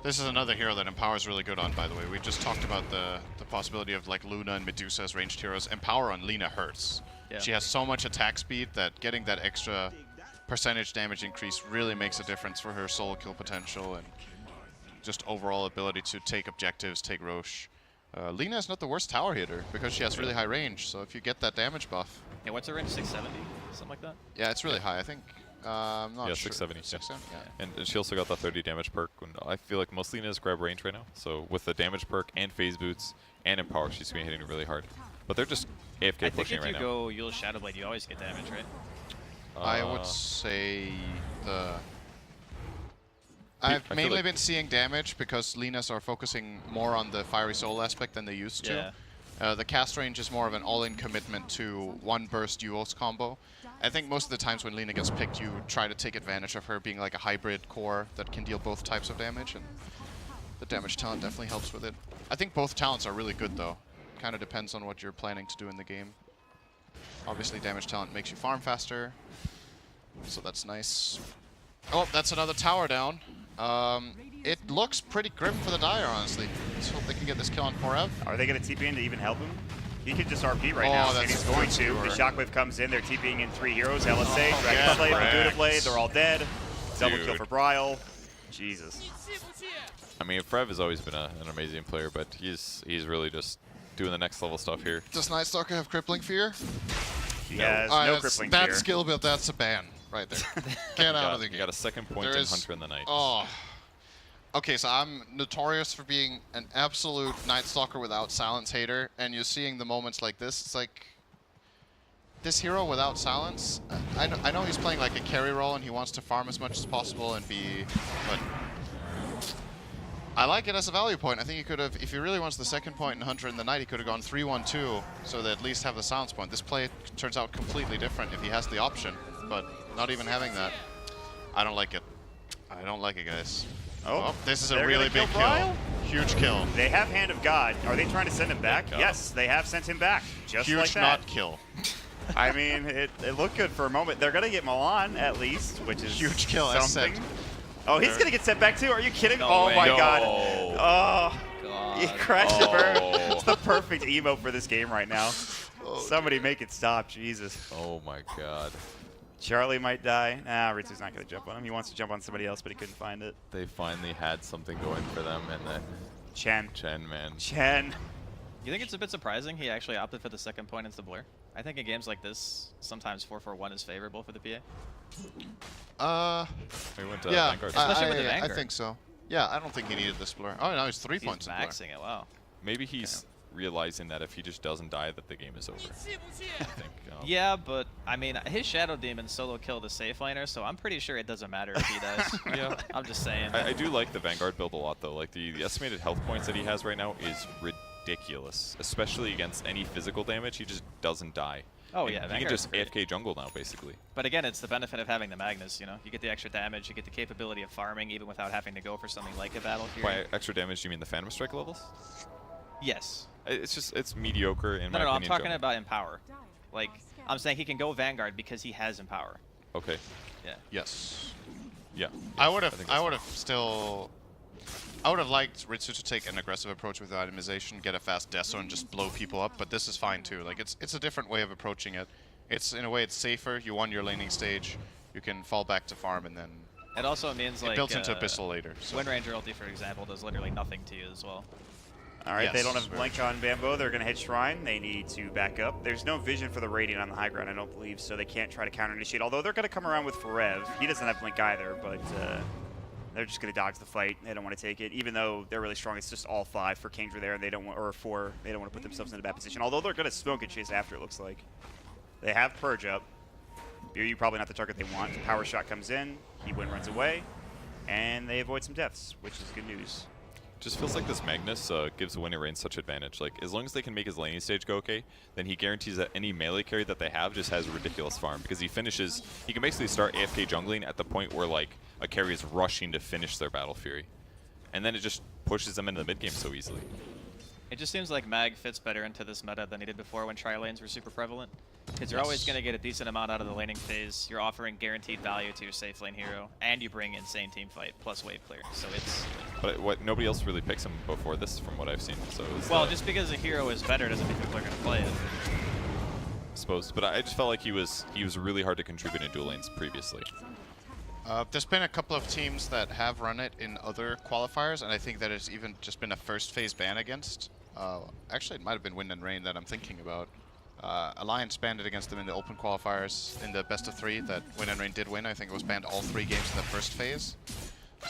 This is another hero that Empower is really good on, by the way. We just talked about the possibility of like Luna and Medusa as ranged heroes. Empower on Lina hurts. Yeah. She has so much attack speed that getting that extra percentage damage increase really makes a difference for her solo kill potential and just overall ability to take objectives, take Roche. Lina is not the worst tower hitter because she has really high range, so if you get that damage buff. Yeah, what's her range? 670? Something like that? Yeah, it's really high, I think. I'm not Yeah, sure. 670. 670, yeah. And she also got the 30 damage perk. And I feel like most Lina's grab range right now. So with the damage perk and phase boots and Empower, she's going to be hitting really hard. But they're just AFK I think pushing if right you now. go Yule Shadowblade, you always get damage, right? I would say the... I I've feel mainly like- been seeing damage because Linas are focusing more on the Fiery Soul aspect than they used to. The cast range is more of an all-in commitment to one burst duos combo. I think most of the times when Lina gets picked, you try to take advantage of her being like a hybrid core that can deal both types of damage, and the damage talent definitely helps with it. I think both talents are really good though. Kind of depends on what you're planning to do in the game. Obviously, damage talent makes you farm faster, so that's nice. Oh, that's another tower down. It looks pretty grim for the Dire, honestly. Let's hope they can get this kill on Forev. Are they going to TP in to even help him? He could just RP right Oh, now, and that's he's going to. sure. The Shockwave comes in, they're TPing in 3 heroes, LSA, yeah, Dragon Blade, correct. Blade, they're all dead. Double kill Dude. for Bryle. Jesus. I mean, Frev has always been an amazing player, but he's really just doing the next level stuff here. Does Night Stalker have Crippling Fear? He has Alright, no that's- crippling that fear. skill build, that's a ban right there. Get out of the You game. got a second point There in is- Hunter in the Night. Oh. Okay, so I'm notorious for being an absolute Night Stalker without silence hater, and you're seeing the moments like this. It's like this hero without silence. I know he's playing like a carry role and he wants to farm as much as possible and be, but I like it as a value point. I think he could have, if he really wants the second point in Hunter in the Night, he could have gone 3-1-2 so they at least have the silence point. This play turns out completely different if he has the option, but not even having that, I don't like it. I don't like it, guys. Oh, this is a they're really gonna big kill Bryle? kill. Huge kill. They have Hand of God. Are they trying to send him back? got Yes, they have sent him back. Just Huge like that. not kill. I mean, it looked good for a moment. They're going to get Milan, at least, which is Huge kill, as something. said. Oh, he's going to get sent back too? Are you kidding? No Oh way. my No. god. Oh, God. you crashed the burn. Oh. It's the perfect emo for this game right now. Somebody make it stop, Jesus. Oh my god. Charlie might die. Nah, Ritsu's not going to jump on him. He wants to jump on somebody else, but he couldn't find it. They finally had something going for them, and then Chen. man. Chen. You think it's a bit surprising he actually opted for the second point into the Blur? I think in games like this, sometimes 4-4-1 is favorable for the PA. We went to Yeah, Vanguard. Especially with the I Vanguard. think so. Yeah, I don't think he needed this blur. Oh, no, he's 3 He's points in blur. maxing it, wow. Maybe he's realizing that if he just doesn't die, that the game is over. I think. Yeah, but I mean, his Shadow Demon solo killed a safe laner, so I'm pretty sure it doesn't matter if he dies. Yeah. I'm just saying. I do like the Vanguard build a lot, though. Like, the estimated health points that he has right now is ridiculous. Especially against any physical damage, he just doesn't die. Oh, And yeah, he can Vanguard's just great. AFK jungle now, basically. But again, it's the benefit of having the Magnus, you know? You get the extra damage, you get the capability of farming even without having to go for something like a Battle Fury. By extra damage, do you mean the Phantom Strike levels? Yes. It's mediocre in No, my I'm opinion. talking generally. about Empower. Like, I'm saying he can go Vanguard because he has Empower. Okay. Yeah. Yes. Yeah. I would think have. that's I would have still. I would have liked Ritsu to take an aggressive approach with the itemization, get a fast Deso, and just blow people up. But this is fine too. Like it's a different way of approaching it. It's in a way it's safer. You won your laning stage. You can fall back to farm and then It also means it like builds into Abyssal later. So. Wind Ranger ulti, for example, does literally nothing to you as well. All right, they Yes. don't have Blink on Bamboo. They're going to hit Shrine. They need to back up. There's no vision for the Radiant on the high ground, I don't believe, so they can't try to counter-initiate. Although they're going to come around with Forev. He doesn't have Blink either, but they're just going to dodge the fight. They don't want to take it. Even though they're really strong, it's just all 5 for Kingdra there, and they don't want, or 4. They don't want to put themselves in a bad position. Although they're going to smoke and chase after, it looks like. They have Purge up. You're probably not the target they want. Power Shot comes in. He runs away, and they avoid some deaths, which is good news. Just feels like this Magnus gives Winter Rain such advantage. Like, as long as they can make his laning stage go okay, then he guarantees that any melee carry that they have just has a ridiculous farm. Because he can basically start AFK jungling at the point where, like, a carry is rushing to finish their Battle Fury. And then it just pushes them into the mid game so easily. It just seems like Mag fits better into this meta than he did before when tri-lanes were super prevalent. Because you're always going to get a decent amount out of the laning phase, you're offering guaranteed value to your safe lane hero, and you bring insane team fight plus wave clear. So it's... But nobody else really picks him before this, from what I've seen. So it's, Well, just because a hero is better doesn't mean people are going to play it. I suppose. But I just felt like he was really hard to contribute in dual lanes previously. There's been a couple of teams that have run it in other qualifiers, and I think that it's even just been a first phase ban against. Actually, it might have been Wind and Rain that I'm thinking about. Alliance banned it against them in the open qualifiers in the best of 3 that Wind and Rain did win. I think it was banned all 3 games in the first phase.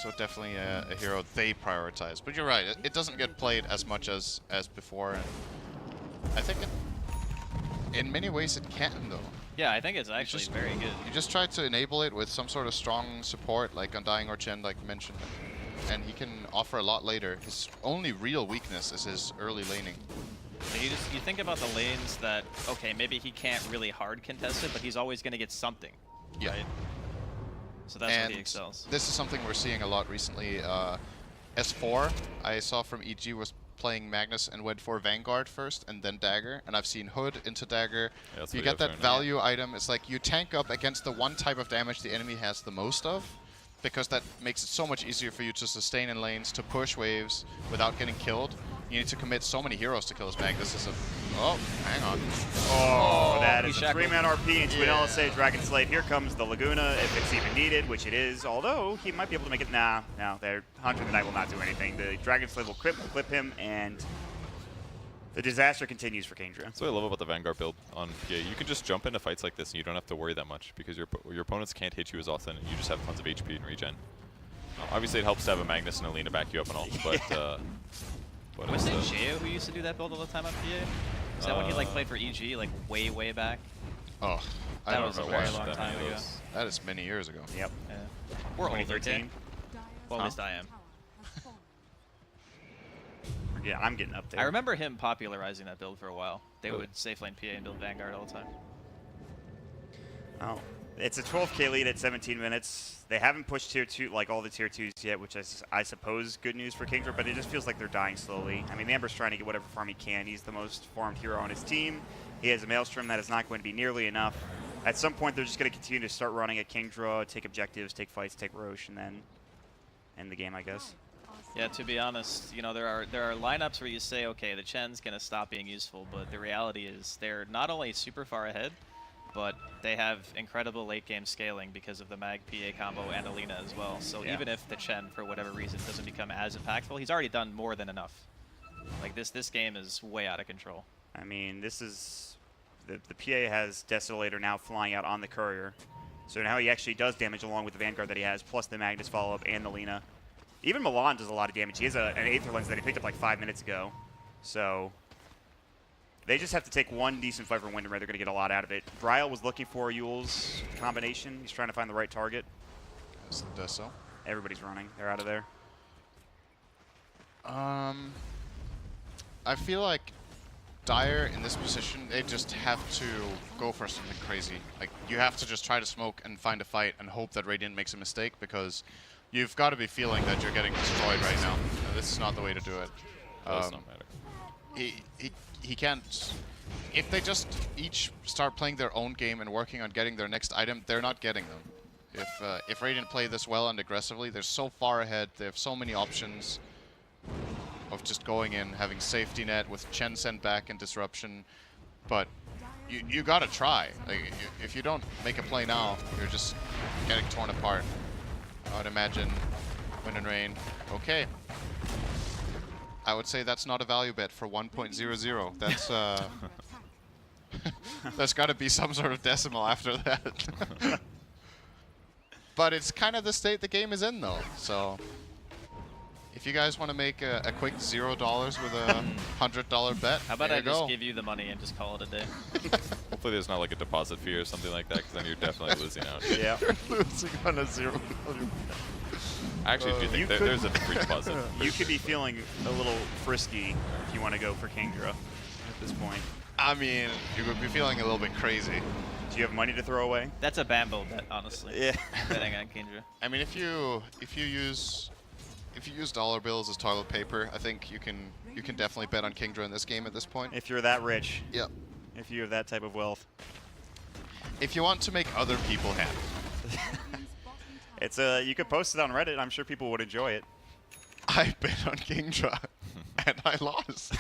So definitely a hero they prioritize. But you're right, it doesn't get played as much as before. And I think in many ways it can, though. Yeah, I think it's actually just- very good. You just try to enable it with some sort of strong support, like Undying or Chen, like you mentioned. And he can offer a lot later. His only real weakness is his early laning. So you think about the lanes that, okay, maybe he can't really hard contest it, but he's always going to get something. Yeah. Right? So that's And where he excels. this is something we're seeing a lot recently. S4, I saw from EG, was playing Magnus and went for Vanguard first and then Dagger, and I've seen Hood into Dagger. Yeah, that's You what get have that doing, value item. It's like you tank up against the one type of damage the enemy has the most of, because that makes it so much easier for you to sustain in lanes, to push waves without getting killed. You need to commit so many heroes to kill this Mag. This is a... Oh, hang on. Oh, that he's is a shackled. 3-man RP into an Yeah. LSA Dragon Slave. Here comes the Laguna, if it's even needed, which it is. Although, he might be able to make it. Nah, no, Hunter of the Night will not do anything. The Dragon Slave will clip him, and the disaster continues for Kingdra. That's what I love about the Vanguard build on PA. You can just jump into fights like this, and you don't have to worry that much, because your opponents can't hit you as often, and you just have tons of HP and regen. Obviously, it helps to have a Magnus and Alina back you up and all, but... But Was it it's, Geo who used to do that build all the time on PA? Is that when he like played for EG, like way back? Oh, I That don't was a know very why. long that time many of ago. those. That is many years ago. Yep. Yeah. We're older, 2013. okay? Well, at least I am. Yeah, I'm getting up there. I remember him popularizing that build for a while. They would safe lane PA and build Vanguard all the time. Oh, it's a 12K lead at 17 minutes. They haven't pushed tier 2, like all the tier 2s yet, which is, I suppose, good news for Kingdra, but it just feels like they're dying slowly. I mean, Amber's trying to get whatever farm he can. He's the most farmed hero on his team. He has a Maelstrom that is not going to be nearly enough. At some point, they're just going to continue to start running at Kingdra, take objectives, take fights, take Roche, and then end the game, I guess. Yeah, to be honest, you know, there are lineups where you say, okay, the Chen's gonna stop being useful, but the reality is they're not only super far ahead, but they have incredible late game scaling because of the Mag PA combo and Alina as well. So Yeah. even if the Chen, for whatever reason, doesn't become as impactful, he's already done more than enough. Like this game is way out of control. I mean, this is... The PA has Desolator now flying out on the Courier. So now he actually does damage along with the Vanguard that he has, plus the Magnus follow-up and the Lina. Even Milan does a lot of damage. He has an Aether Lens that he picked up like 5 minutes ago. So they just have to take one decent fight from Windermere. They're going to get a lot out of it. Draskyl was looking for Yule's combination. He's trying to find the right target. That's the Deso. Everybody's running. They're out of there. I feel like Dire in this position, they just have to go for something crazy. Like, you have to just try to smoke and find a fight and hope that Radiant makes a mistake, because you've got to be feeling that you're getting destroyed right now. This is not the way to do it. does not matter. He can't... If they just each start playing their own game and working on getting their next item, they're not getting them. If Radiant play this well and aggressively, they're so far ahead, they have so many options of just going in, having safety net with Chen sent back and disruption, but you gotta try. Like, if you don't make a play now, you're just getting torn apart. I would imagine Wind and Rain. Okay. I would say that's not a value bet for 1.00. That's there's got to be some sort of decimal after that. But it's kind of the state the game is in, though. So if you guys want to make a quick $0 with a $100 bet, How about there I you just go. give you the money and just call it a day? Hopefully there's not like a deposit fee or something like that, because then you're definitely losing out. Yeah. You're losing on a $0. I actually do You think could- there's a free deposit. You could be feeling a little frisky if you want to go for Kingdra at this point. I mean, you would be feeling a little bit crazy. Do you have money to throw away? That's a Bambo bet, honestly. Yeah. Betting on Kingdra. I mean, if you use dollar bills as toilet paper, I think you can definitely bet on Kingdra in this game at this point. If you're that rich, Yep. if you have that type of wealth. If you want to make other people happy. It's you could post it on Reddit. I'm sure people would enjoy it. I bet on Kingdra, and I lost.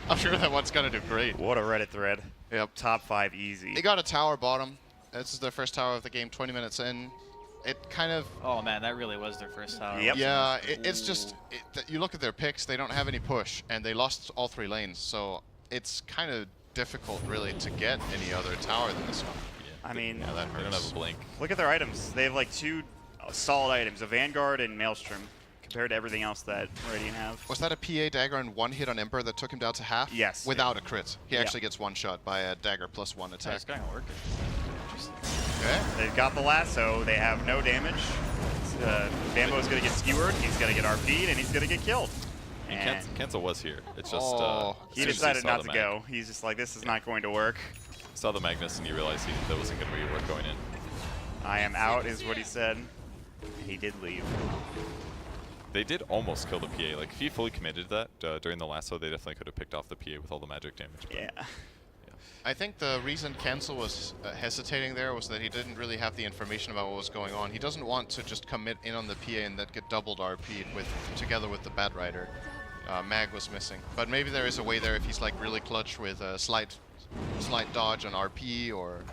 I'm sure that one's gonna do great. What a Reddit thread. Yep. Top 5 easy. They got a tower bottom. This is their first tower of the game, 20 minutes in. It kind of... Oh man, that really was their first tower. Yep. Yeah, it's just... you look at their picks, they don't have any push, and they lost all 3 lanes, so it's kind of difficult, really, to get any other tower than this one. I mean, Yeah, that They don't hurts. have a blink. look at their items. They have like 2 solid items, a Vanguard and Maelstrom, compared to everything else that Radiant have. Was that a PA dagger and 1 hit on Emperor that took him down to half? Yes. Without a crit. He Yeah. actually gets 1 shot by a dagger plus 1 attack. It's going to work. Interesting. Okay. They've got the lasso. They have no damage. Bambo's going to get skewered. He's going to get RP'd, and he's going to get killed. And Cancel was here. It's just Oh. as he soon as decided saw not the to go. He's just like, this is not going to work. Saw the Magnus and he realized that wasn't going to be worth going in. I am out, is what he said. He did leave. They did almost kill the PA. Like, if he fully committed to that during the lasso, they definitely could have picked off the PA with all the magic damage. but- Yeah. I think the reason Cancel was hesitating there was that he didn't really have the information about what was going on. He doesn't want to just commit in on the PA and then get doubled RP'd together with the Bat Rider. Mag was missing. But maybe there is a way there if he's like really clutch with a slight dodge on RP or...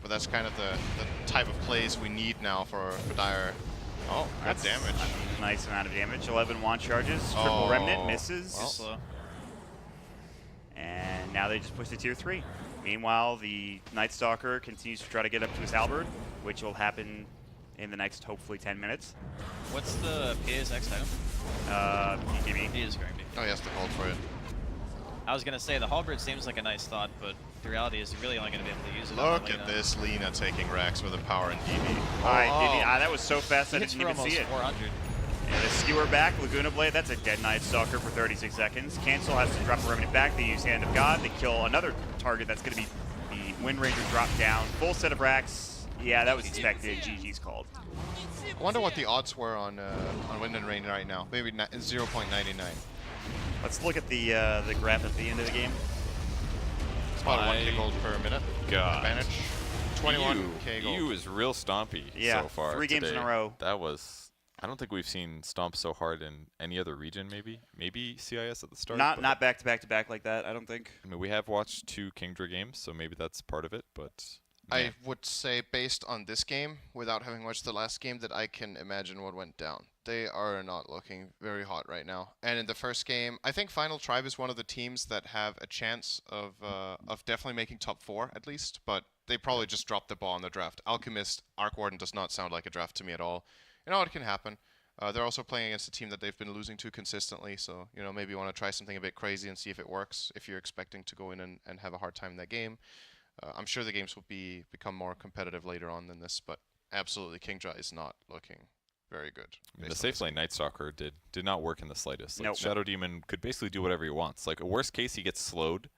but that's kind of the type of plays we need now for Dire. Oh, good damage. Nice amount of damage. 11 wand charges. Triple Remnant misses. Too slow. And now they just push to tier 3. Meanwhile, the Night Stalker continues to try to get up to his halberd, which will happen in the next, hopefully, 10 minutes. What's the PA's next item? PTB. He is going to be. Oh, he has to hold for it. I was going to say, the halberd seems like a nice thought, but the reality is you're really only going to be able to use it on Look Lena. at this Lena taking racks with a power and DB. That was so fast I He hits didn't for even almost see it. 400. And the skewer back, Laguna Blade, that's a dead Night Stalker for 36 seconds. Cancel has to drop a Remnant back. They use Hand of God. They kill another target that's going to be the Wind Ranger drop down. Full set of racks. Yeah, that was expected. GG's called. I wonder what the odds were on Wind and Rain right now. Maybe 0.99. Let's look at the graph at the end of the game. It's about 1k gold per minute. God. Advantage. 21k gold. EU is real stompy Yeah, so far 3 games in today. a row. That was... I don't think we've seen stomp so hard in any other region, maybe. Maybe CIS at the start. but- Not back to back to back like that, I don't think. I mean, we have watched 2 Kingdra games, so maybe that's part of it, but... I man. would say, based on this game, without having watched the last game, that I can imagine what went down. They are not looking very hot right now. And in the first game, I think Final Tribe is one of the teams that have a chance of definitely making top 4 at least, but they probably just dropped the ball on the draft. Alchemist, Arc Warden does not sound like a draft to me at all. You know, it can happen. They're also playing against a team that they've been losing to consistently, so you know maybe you want to try something a bit crazy and see if it works. If you're expecting to go in and have a hard time in that game, I'm sure the games will become more competitive later on than this. But absolutely, Kingdra is not looking very good. I mean, the safe lane Night Stalker did not work in the slightest. Like, Nope. Shadow Demon could basically do whatever he wants. Like, a worst case, he gets slowed,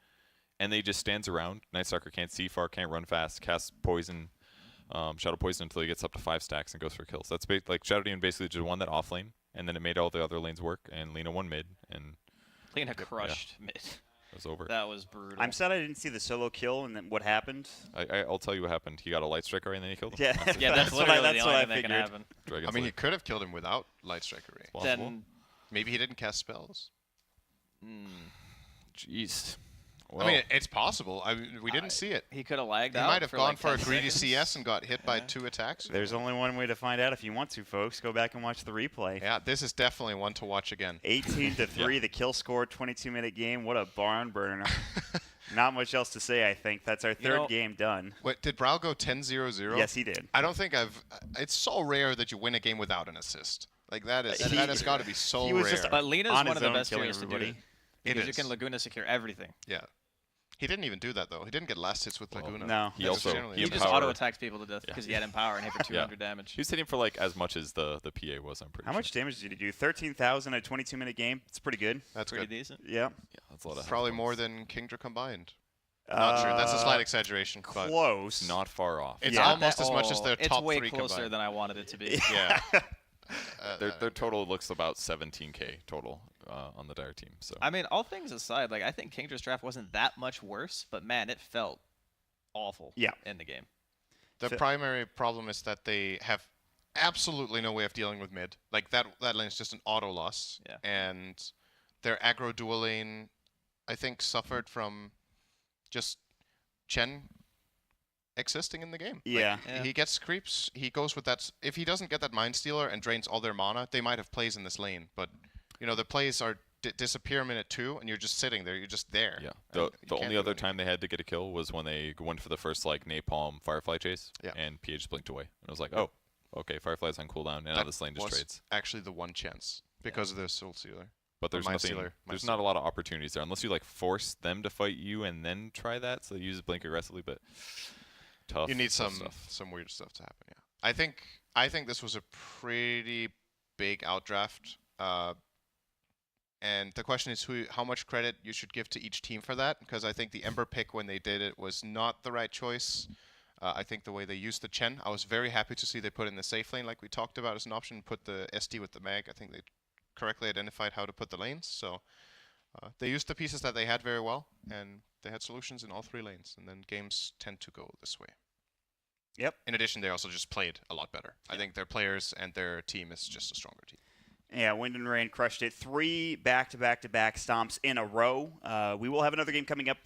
and they just stands around. Night Stalker can't see far, can't run fast, casts poison, Shadow Poison until he gets up to 5 stacks and goes for kills. That's like Shadow Demon basically just won that off lane, and then it made all the other lanes work, and Lena won mid, and Lena crushed mid. it was over. That was brutal. I'm sad I didn't see the solo kill and then what happened. I'll tell you what happened. He got a Light Striker and then he killed him. Yeah, That's it. Yeah, that's what I- literally that's the what only I thing that can figured. happen. Dragon's I mean, he Lair. could have killed him without Light Striker Ray. Possible. Then, Maybe he didn't cast spells. Jeez. I mean, it's possible. We didn't see it. he could have lagged He out. might have for gone like for a 10 greedy seconds. CS and got hit by 2 attacks. There's only one way to find out if you want to, folks. Go back and watch the replay. Yeah, this is definitely one to watch again. 18-3, the kill score, 22-minute game. What a barn burner. Not much else to say, I think. That's our third know- game done. Wait, did Brawl go 10-0-0? Yes, he did. I don't think it's so rare that you win a game without an assist. Like that has got to be so he was rare. just But Lena's on one his of the own best killing heroes to do everybody. it. Because you is. can Laguna secure everything. Yeah. He didn't even do that though. He didn't get last hits with Laguna. no. He That's also generally- he He just empowered- auto attacks people to death because he had Empower and hit for 200 damage. He was hitting for like as much as the PA was, I'm pretty How sure. much damage did he do? 13,000 a 22-minute game. It's pretty good. That's Pretty good. decent. Yeah. Yeah, that's a lot of Probably health more points. than Kingdra combined. Not true. That's a slight exaggeration. But Close. Not far off. it's Yeah. almost as much as their It's top way 3 closer combined. than I wanted it to be. Yeah. Their total looks about 17k total on the Dire team. So I mean, all things aside, like I think Kingdra's draft wasn't that much worse, but man, it felt awful Yeah. in the game. The So- primary problem is that they have absolutely no way of dealing with mid. Like that lane is just an auto loss. Yeah. And their aggro dual lane, I think, suffered from just Chen existing in the game. Like, Yeah. Yeah. he gets creeps. He goes with that. If he doesn't get that Mind Stealer and drains all their mana, they might have plays in this lane. But you know the plays are disappear minute 2, and you're just sitting there. You're just there. yeah, and the you can't only do other anything. time they had to get a kill was when they went for the first like napalm Firefly chase, Yeah. and PA just blinked away, and I was like, oh, okay, Firefly's on cooldown, and now That this lane just was trades. actually the one chance because of their Soul Stealer. But there's Mind nothing. Stealer, Mind There's Stealer. not a lot of opportunities there unless you like force them to fight you and then try that. So they use blink aggressively, but tough. You need tough some stuff. weird stuff to happen. Yeah, I think this was a pretty big outdraft. And the question is how much credit you should give to each team for that, because I think the Ember pick when they did it was not the right choice. I think the way they used the Chen, I was very happy to see they put in the safe lane like we talked about as an option, put the SD with the mag. I think they correctly identified how to put the lanes. So they used the pieces that they had very well, and they had solutions in all 3 lanes. And then games tend to go this way. Yep. In addition, they also just played a lot better. I think their players and their team is just a stronger team. Yeah, Wind and Rain crushed it. 3 back-to-back-to-back stomps in a row. We will have another game coming up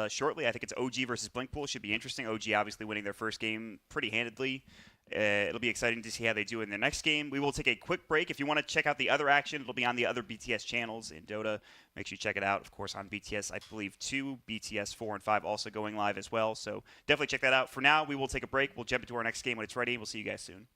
shortly. I think it's OG versus Blinkpool. Should be interesting. OG obviously winning their first game pretty handedly. It'll be exciting to see how they do in their next game. We will take a quick break. If you want to check out the other action, it'll be on the other BTS channels in Dota. Make sure you check it out. Of course, on BTS, I believe 2, BTS 4 and 5 also going live as well. So definitely check that out. For now, we will take a break. We'll jump into our next game when it's ready. We'll see you guys soon.